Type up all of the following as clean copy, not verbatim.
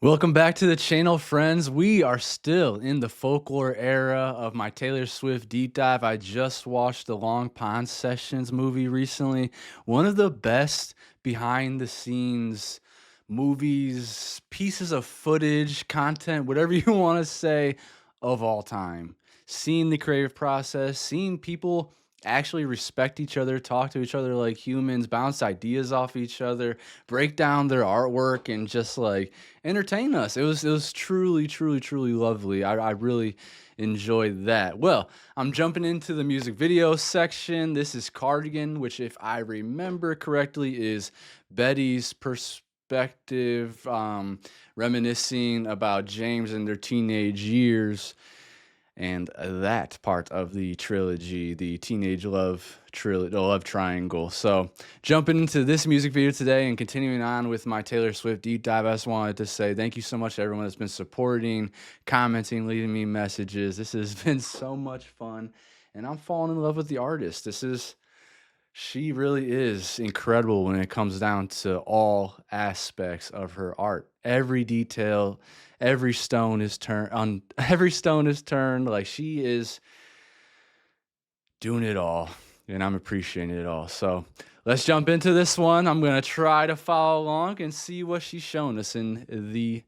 Welcome back to the channel, friends. We are still in the folklore era of my Taylor Swift deep dive. I just watched the Long Pond Sessions movie recently. One of the best behind the scenes movies, pieces of footage, content, whatever you want to say, of all time. Seeing the creative process, seeing people actually respect each other, talk to each other like humans, bounce ideas off each other, break down their artwork, and just like entertain us. It was truly lovely. I really enjoyed that. Well, I'm jumping into the music video section. This is Cardigan, which, if I remember correctly, is Betty's perspective, reminiscing about James and their teenage years. And that part of the trilogy, the teenage love trilogy, the love triangle. So, jumping into this music video today and continuing on with my Taylor Swift deep dive, I just wanted to say thank you so much to everyone that's been supporting, commenting, leaving me messages. This has been so much fun, and I'm falling in love with the artist. She really is incredible when it comes down to all aspects of her art. Every detail, every stone is turned on, every stone is turned. Like, she is doing it all, and I'm appreciating it all. So let's jump into this one. I'm gonna try to follow along and see what she's showing us in the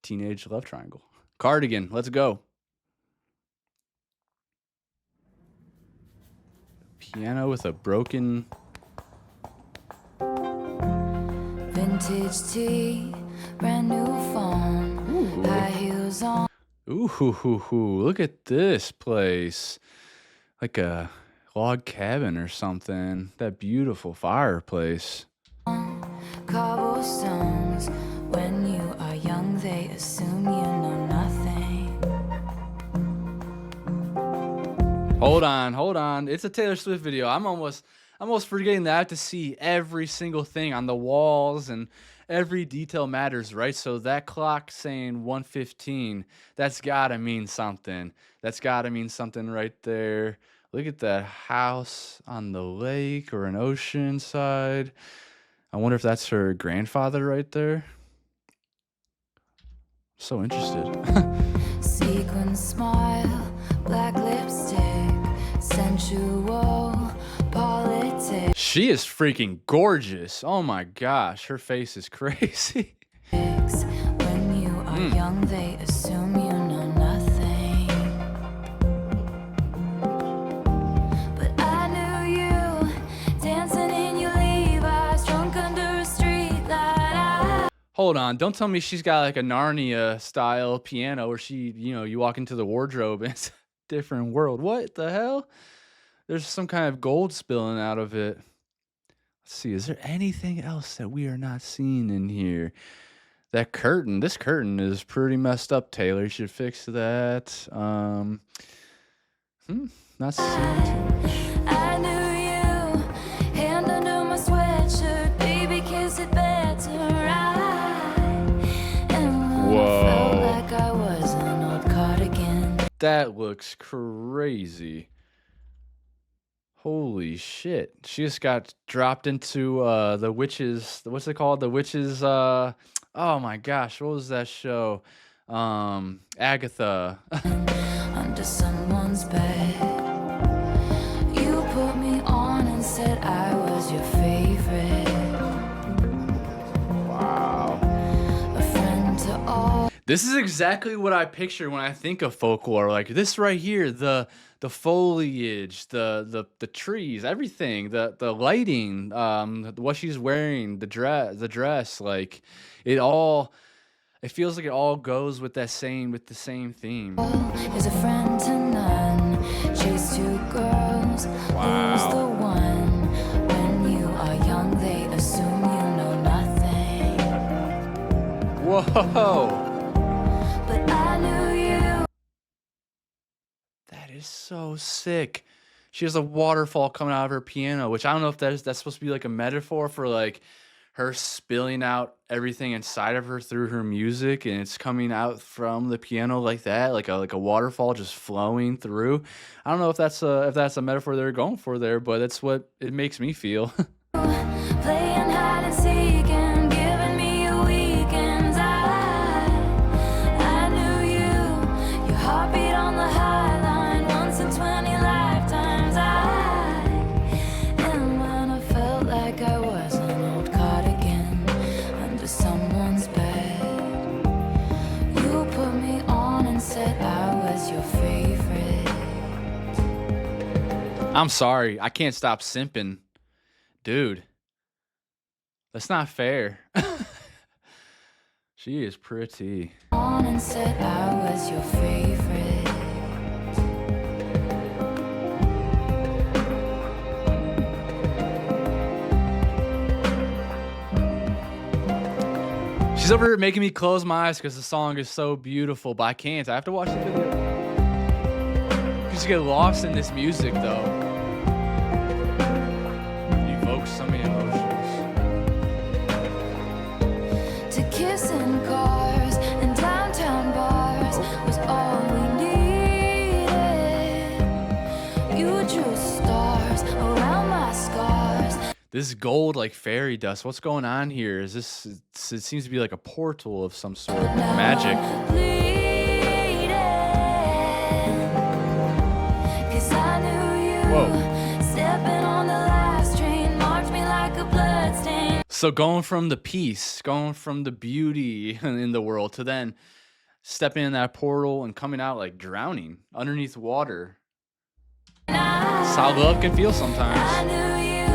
teenage love triangle. Cardigan, let's go. Piano with a broken. Vintage tea, brand new phone, high heels on. Ooh, look at this place. Like a log cabin or something. That beautiful fireplace. Cobblestones. When you are young, they assume you know nothing. Hold on. It's a Taylor Swift video. I'm almost forgetting that I have to see every single thing on the walls, and every detail matters, right? So that clock saying 1:15, that's gotta mean something. That's gotta mean something right there. Look at that house on the lake or an ocean side. I wonder if that's her grandfather right there. So interested. Sequin smile, black lipstick, sensual politics. She is freaking gorgeous. Oh my gosh, her face is crazy. When you are young, they assume you know nothing. But I knew you, dancing in your Levi's, drunk under a street light. Hold on, don't tell me she's got like a Narnia style piano where you walk into the wardrobe and it's a different world. What the hell? There's some kind of gold spilling out of it. Let's see, is there anything else that we are not seeing in here? That curtain, this curtain is pretty messed up, Taylor. You should fix that. Not seeing. I knew you, hand under my sweatshirt, baby, kiss it better, and Whoa. felt like I was an old cardigan. That looks crazy. Holy shit. She just got dropped into the witches, what's it called? The witches, oh my gosh, what was that show? Agatha. Under someone's bed, you put me on and said I was your favorite. Wow. A friend to all. This is exactly what I picture when I think of folklore. Like this right here, the foliage, the trees, everything, the lighting, what she's wearing, the dress, like it feels like it all goes with the same theme. Is a friend to none. Chase two girls. Wow. Who's the one? When you are young, they assume you know nothing. Whoa. But I knew you. That is so sick. She has a waterfall coming out of her piano, which I don't know if that's supposed to be like a metaphor for like her spilling out everything inside of her through her music, and it's coming out from the piano like that, like a waterfall just flowing through. I don't know if that's a metaphor they're going for there, but that's what it makes me feel. Playing hide and seek and giving me a weekend's eye. I'm sorry, I can't stop simping. Dude, that's not fair. She is pretty. On and said I was your favorite. She's over here making me close my eyes because the song is so beautiful, but I can't. I have to watch the video. Just get lost in this music, though. It evokes so many emotions. To kiss in cars and downtown bars was all we needed. You drew stars around my scars. This gold, like fairy dust. What's going on here? Is this? It seems to be like a portal of some sort. Magic. Whoa. Stepping on the last train marked me like a bloodstain. So going from the peace, going from the beauty in the world to then stepping in that portal and coming out like drowning underneath water. That's how love can feel I sometimes. knew you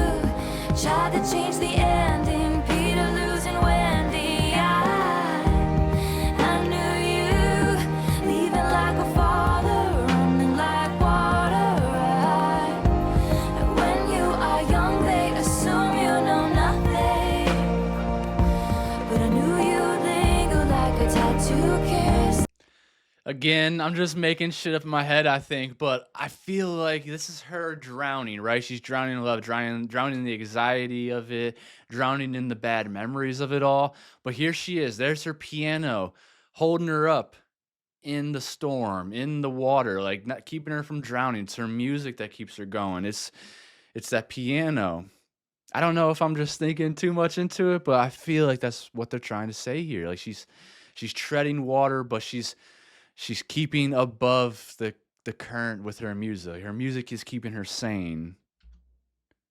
tried to change the ending, Peter losing Wendy. I knew you leaving like a father, running like water. When you are young, they assume you know nothing, but I knew you'd linger like a tattoo kiss. Again, I'm just making shit up in my head, I think, but I feel like this is her drowning, right? She's drowning in love, drowning in the anxiety of it, drowning in the bad memories of it all. But here she is. There's her piano holding her up in the storm, in the water, like not keeping her from drowning. It's her music that keeps her going. It's that piano. I don't know if I'm just thinking too much into it, but I feel like that's what they're trying to say here. Like she's treading water, but she's keeping above the current with her music. Her music is keeping her sane.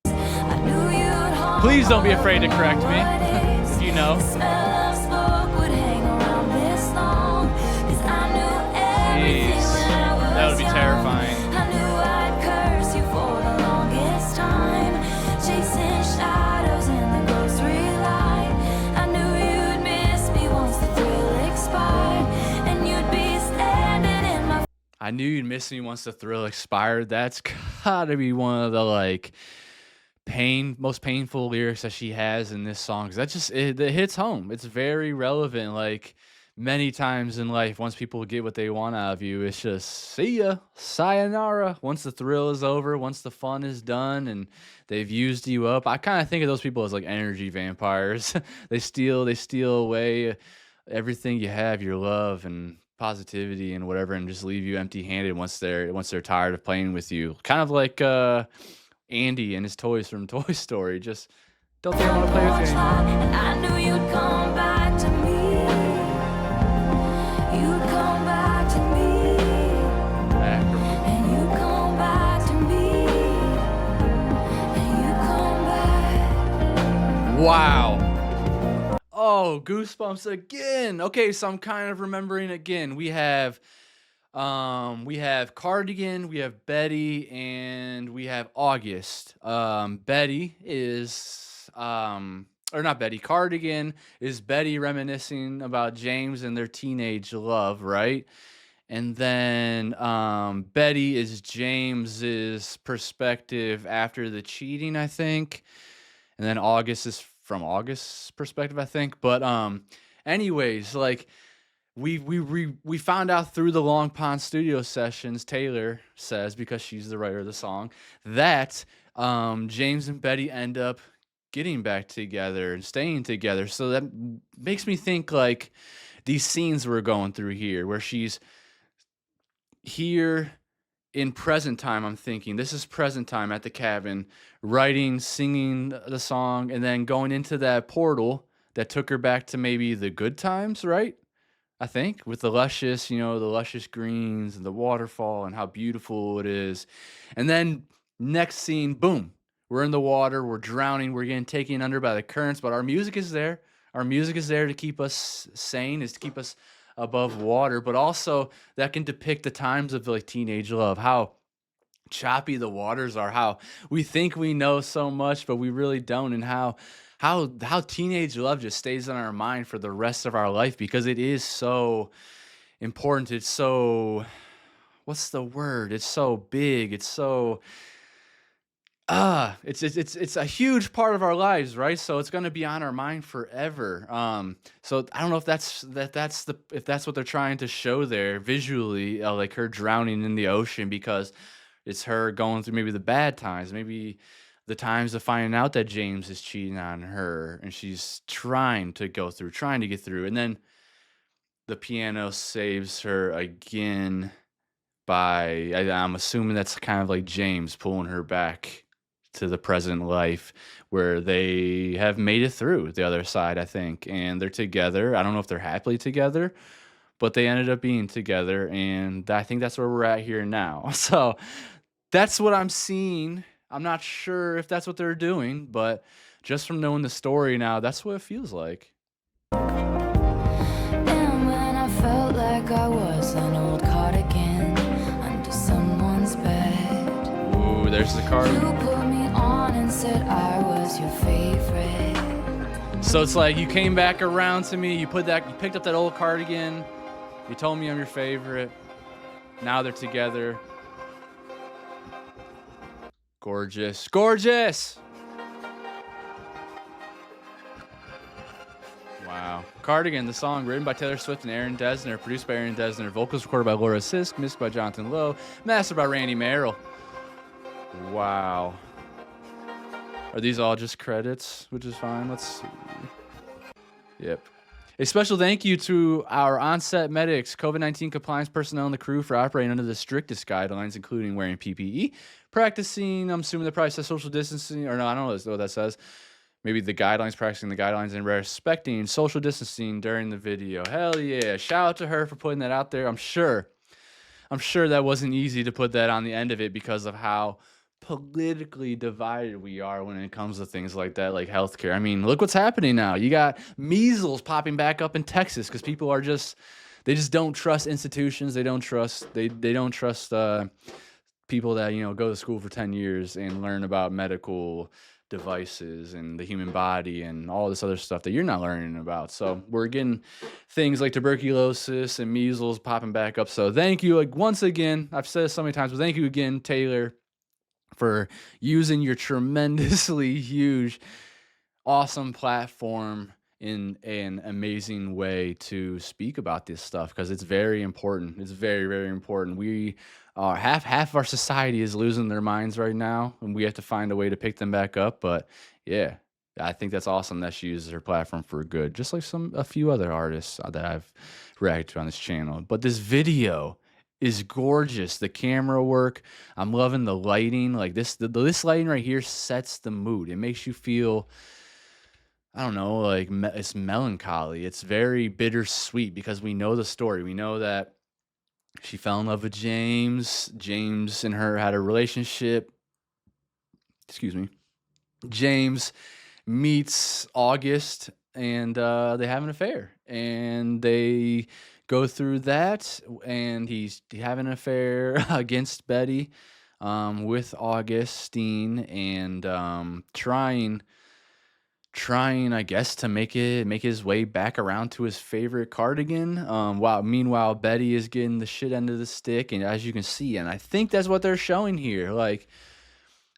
I knew you'd haunt Please don't be all afraid to of correct me, my days. if you know. The smell of smoke would hang around this long, 'cause I knew everything Jeez, when I was that would be young. terrifying. I knew I'd curse you for the longest time, chasing shadows in the grocery line. I knew you'd miss me once the thrill expired, and you'd be standing in my I knew you'd miss me once the thrill expired. That's gotta be one of the like most painful lyrics that she has in this song. 'Cause that just it hits home. It's very relevant. Like many times in life, once people get what they want out of you, it's just see ya, sayonara. Once the thrill is over, once the fun is done, and they've used you up. I kind of think of those people as like energy vampires. They steal away everything you have, your love and positivity and whatever, and just leave you empty-handed once they're tired of playing with you. Kind of like Andy and his toys from Toy Story. Just don't think I want to play with you porch anymore. lot, and I knew you'd come back to me. You'd come back to me. And you come back to me. And you come back. Wow. Oh, goosebumps again. Okay, so I'm kind of remembering again. We have Cardigan, we have Betty, and we have August. Betty is or not Betty, Cardigan is Betty reminiscing about James and their teenage love, right? And then Betty is James's perspective after the cheating, I think. And then August is from August's perspective, I think. But anyways, like we found out through the Long Pond studio sessions, Taylor says, because she's the writer of the song, that James and Betty end up getting back together and staying together. So that makes me think like these scenes we're going through here, where she's here in present time. I'm thinking this is present time at the cabin, writing, singing the song, and then going into that portal that took her back to maybe the good times, right? I think with the luscious greens and the waterfall and how beautiful it is. And then next scene, boom, we're in the water, we're drowning, we're getting taken under by the currents, but our music is there. Our music is there to keep us sane, is to keep us above water, but also that can depict the times of like teenage love, how choppy the waters are, how we think we know so much, but we really don't, and how teenage love just stays in our mind for the rest of our life because it is so important. It's so what's the word? It's so big. It's so it's a huge part of our lives, right? So it's gonna be on our mind forever. So I don't know if if that's what they're trying to show there visually, like her drowning in the ocean because it's her going through maybe the bad times, maybe the times of finding out that James is cheating on her, and she's trying to go through, trying to get through, and then the piano saves her again by I'm assuming that's kind of like James pulling her back to the present life where they have made it through the other side, I think, and they're together. I don't know if they're happily together, but they ended up being together, and I think that's where we're at here now. So that's what I'm seeing. I'm not sure if that's what they're doing, but just from knowing the story now, that's what it feels like. And when I felt like I was an old cardigan under someone's bed, Ooh, there's the card. you put me on and said I was your favorite. So it's like you came back around to me, you picked up that old cardigan, you told me I'm your favorite. Now they're together. Gorgeous. Gorgeous. Wow. Cardigan, the song written by Taylor Swift and Aaron Dessner, produced by Aaron Dessner, vocals recorded by Laura Sisk, mixed by Jonathan Lowe, mastered by Randy Merrill. Wow. Are these all just credits? Which is fine. Let's see. Yep. A special thank you to our on-set medics, COVID-19 compliance personnel, and the crew for operating under the strictest guidelines, including wearing PPE, practicing, I'm assuming that probably says social distancing, or no, I don't know what that says. Maybe the guidelines, practicing the guidelines, and respecting social distancing during the video. Hell yeah. Shout out to her for putting that out there. I'm sure that wasn't easy to put that on the end of it because of how politically divided we are when it comes to things like that, like healthcare. I mean, look what's happening now. You got measles popping back up in Texas because people are they just don't trust institutions. They don't trust people that go to school for 10 years and learn about medical devices and the human body and all this other stuff that you're not learning about. So we're getting things like tuberculosis and measles popping back up. So thank you, like, once again. I've said this so many times, but thank you again, Taylor, for using your tremendously huge, awesome platform in an amazing way to speak about this stuff because it's very important. It's very, very important. We are half of our society is losing their minds right now, and we have to find a way to pick them back up. But yeah, I think that's awesome that she uses her platform for good, just like a few other artists that I've reacted to on this channel. But this video is gorgeous. The camera work, I'm loving the lighting. Like this lighting right here sets the mood. It makes you feel, I don't know, like it's melancholy. It's very bittersweet because we know the story. We know that she fell in love with James. James and her had a relationship. Excuse me. James meets August and they have an affair. And they go through that, and he's having an affair against Betty with Augustine, and trying, I guess, to make his way back around to his favorite cardigan. While meanwhile Betty is getting the shit end of the stick, and as you can see, and I think that's what they're showing here. Like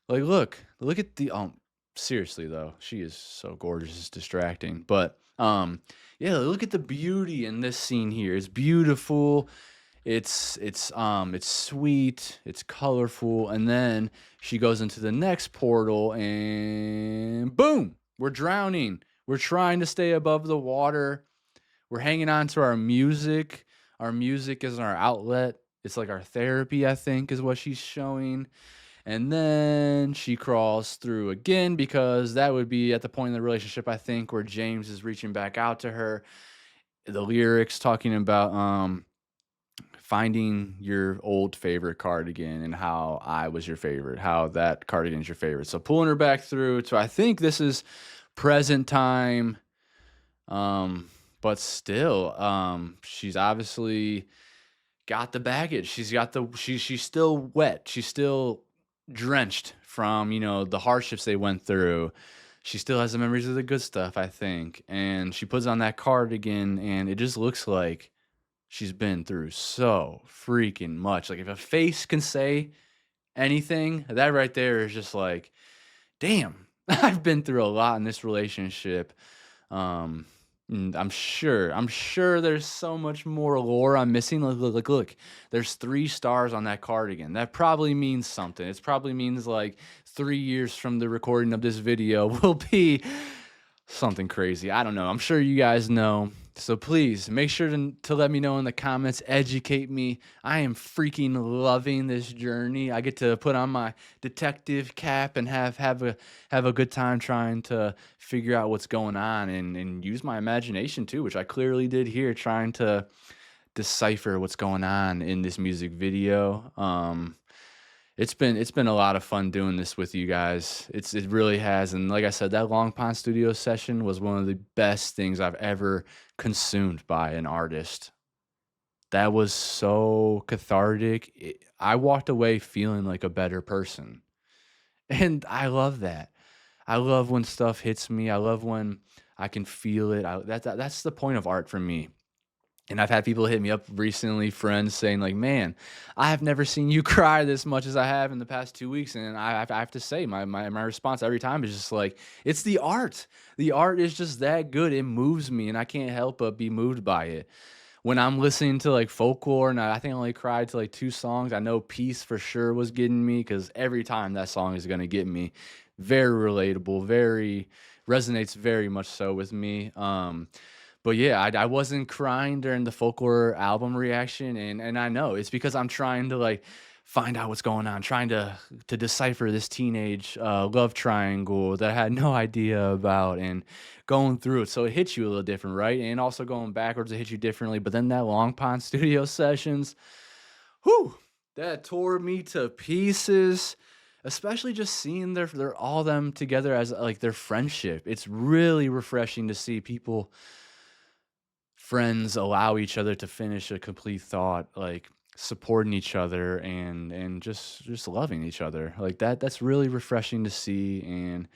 look at the seriously though, she is so gorgeous, it's distracting. But yeah, look at the beauty in this scene here. It's beautiful. It's sweet, it's colorful, and then she goes into the next portal and boom, we're drowning. We're trying to stay above the water. We're hanging on to our music. Our music is our outlet. It's like our therapy, I think, is what she's showing. And then she crawls through again because that would be at the point in the relationship, I think, where James is reaching back out to her. The lyrics talking about finding your old favorite cardigan and how I was your favorite, how that cardigan is your favorite. So pulling her back through to, I think this is present time, but still, she's obviously got the baggage. She's still wet. She's still drenched from, the hardships they went through. She still has the memories of the good stuff, I think. And she puts on that cardigan and it just looks like she's been through so freaking much. Like if a face can say anything, that right there is just like, damn, I've been through a lot in this relationship. Um, I'm sure there's so much more lore I'm missing. Look, there's 3 stars on that cardigan. That probably means something. It probably means like 3 years from the recording of this video will be something crazy. I don't know. I'm sure you guys know. So please make sure to let me know in the comments. Educate me. I am freaking loving this journey. I get to put on my detective cap and have a good time trying to figure out what's going on and use my imagination too, which I clearly did here, trying to decipher what's going on in this music video. It's been a lot of fun doing this with you guys. It really has, and like I said, that Long Pond studio session was one of the best things I've ever consumed by an artist. That was so cathartic. I walked away feeling like a better person, and I love that. I love when stuff hits me. I love when I can feel it. That's the point of art for me. And I've had people hit me up recently, friends saying like, "Man, I have never seen you cry this much as I have in the past 2 weeks." And I have to say, my response every time is just like, "It's the art. The art is just that good. It moves me, and I can't help but be moved by it." When I'm listening to like folklore, and I think I only cried to like 2 songs. I know "Peace" for sure was getting me because every time that song is gonna get me. Very relatable. Very resonates very much so with me. But yeah, I wasn't crying during the folklore album reaction, and I know it's because I'm trying to like find out what's going on, trying to decipher this teenage love triangle that I had no idea about, and going through it. So it hits you a little different, right? And also going backwards, it hits you differently. But then that Long Pond studio sessions, whew, that tore me to pieces. Especially just seeing their all them together as like their friendship. It's really refreshing to see people friends allow each other to finish a complete thought, like supporting each other and just loving each other. Like that's really refreshing to see, and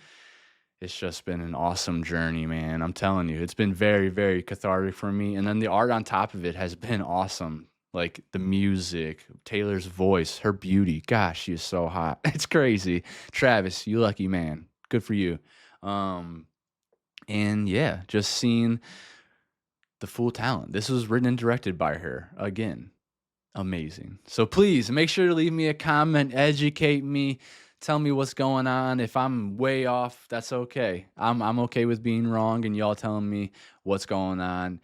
it's just been an awesome journey, man. I'm telling you, it's been very, very cathartic for me. And then the art on top of it has been awesome. Like the music, Taylor's voice, her beauty. Gosh, she is so hot. It's crazy. Travis, you lucky man. Good for you. Um, and yeah, just seeing the full talent. This was written and directed by her. Again, amazing. So please make sure to leave me a comment, educate me, tell me what's going on. If I'm way off, that's okay. I'm okay with being wrong and y'all telling me what's going on.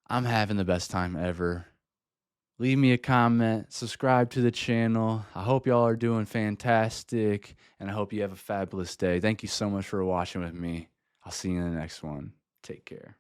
I'm having the best time ever. Leave me a comment, subscribe to the channel. I hope y'all are doing fantastic, and I hope you have a fabulous day. Thank you so much for watching with me. I'll see you in the next one. Take care.